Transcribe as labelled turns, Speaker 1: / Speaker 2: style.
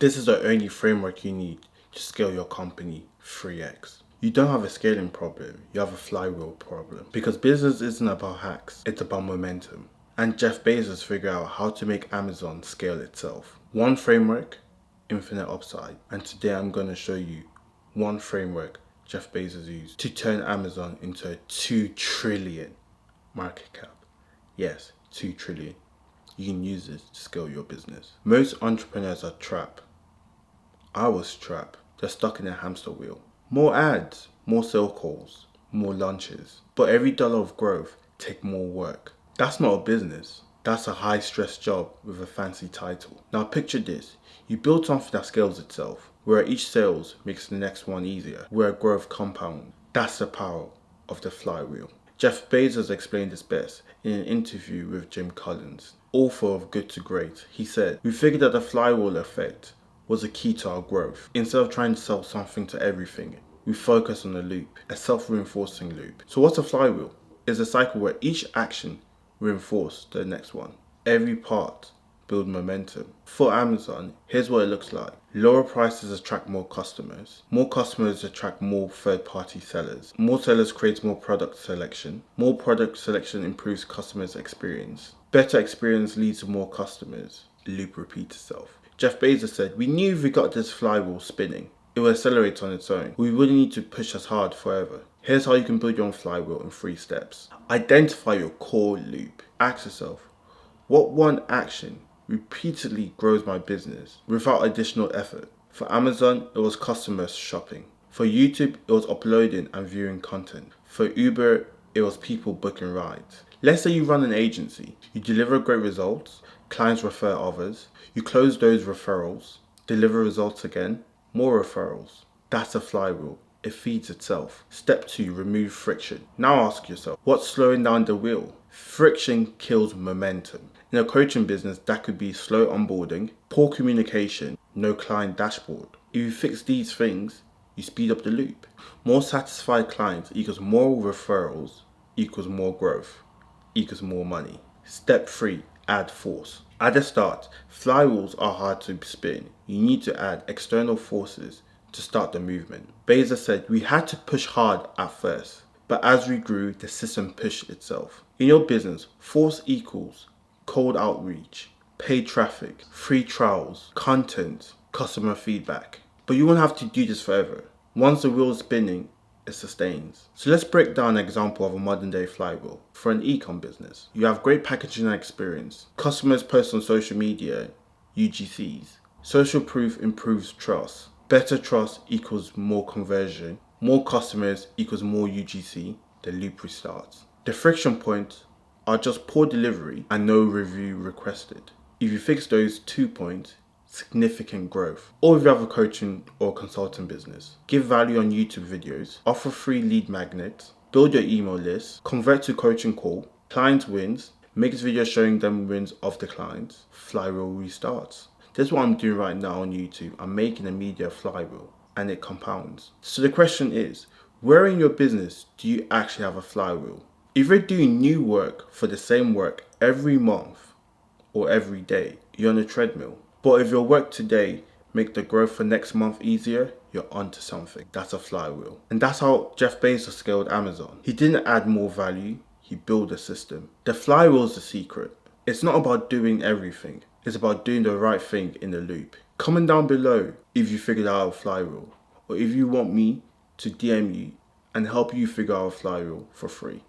Speaker 1: This is the only framework you need to scale your company 3x. You don't have a scaling problem, you have a flywheel problem. Because business isn't about hacks, it's about momentum. And Jeff Bezos figured out how to make Amazon scale itself. One framework, infinite upside. And today I'm going to show you one framework Jeff Bezos used to turn Amazon into a 2 trillion market cap. Yes, 2 trillion. You can use this to scale your business. Most entrepreneurs are trapped. I was trapped. They're stuck in a hamster wheel. More ads, more sales calls, more lunches. But every dollar of growth takes more work. That's not a business. That's a high stress job with a fancy title. Now picture this. You build something that scales itself, where each sales makes the next one easier, where growth compounds. That's the power of the flywheel. Jeff Bezos explained this best in an interview with Jim Collins, author of Good to Great. He said, "We figured that the flywheel effect was a key to our growth. Instead of trying to sell something to everything, we focus on a loop, a self-reinforcing loop." So what's a flywheel? It's a cycle where each action reinforces the next one. Every part builds momentum. For Amazon, here's what it looks like. Lower prices attract more customers. More customers attract more third-party sellers. More sellers create more product selection. More product selection improves customers' experience. Better experience leads to more customers. Loop repeats itself. Jeff Bezos said, "We knew if we got this flywheel spinning, it would accelerate on its own. We wouldn't need to push as hard forever." Here's how you can build your own flywheel in 3 steps. Identify your core loop. Ask yourself, what one action repeatedly grows my business without additional effort? For Amazon, it was customer shopping. For YouTube, it was uploading and viewing content. For Uber, it was people booking rides. Let's say you run an agency. You deliver great results, clients refer others, you close those referrals, deliver results again, more referrals. That's a flywheel. It feeds itself. Step 2, remove friction. Now ask yourself, what's slowing down the wheel? Friction kills momentum. In a coaching business, that could be slow onboarding, poor communication, no client dashboard. If you fix these things, you speed up the loop. More satisfied clients equals more referrals equals more growth equals more money. Step 3, add force. At the start, flywheels are hard to spin. You need to add external forces to start the movement. Bezos said, "We had to push hard at first, but as we grew, the system pushed itself." In your business, force equals cold outreach, paid traffic, free trials, content, customer feedback. But you won't have to do this forever. Once the wheel is spinning, it sustains. So let's break down an example of a modern day flywheel. For an e-com business, you have great packaging and experience. Customers post on social media, UGCs. Social proof improves trust. Better trust equals more conversion. More customers equals more UGC. The loop restarts. The friction points are just poor delivery and no review requested. If you fix those 2 points, significant growth. Or if you have a coaching or consulting business, give value on YouTube videos, offer free lead magnets, build your email list, convert to coaching call, client wins, makes videos showing them wins of the clients, flywheel restarts. This is what I'm doing right now on YouTube. I'm making a media flywheel and it compounds. So the question is, where in your business do you actually have a flywheel? If you're doing new work for the same work every month or every day, you're on a treadmill. But if your work today make the growth for next month easier, you're onto something. That's a flywheel. And that's how Jeff Bezos scaled Amazon. He didn't add more value, he built a system. The flywheel is the secret. It's not about doing everything. It's about doing the right thing in the loop. Comment down below if you figured out a flywheel, or if you want me to DM you and help you figure out a flywheel for free.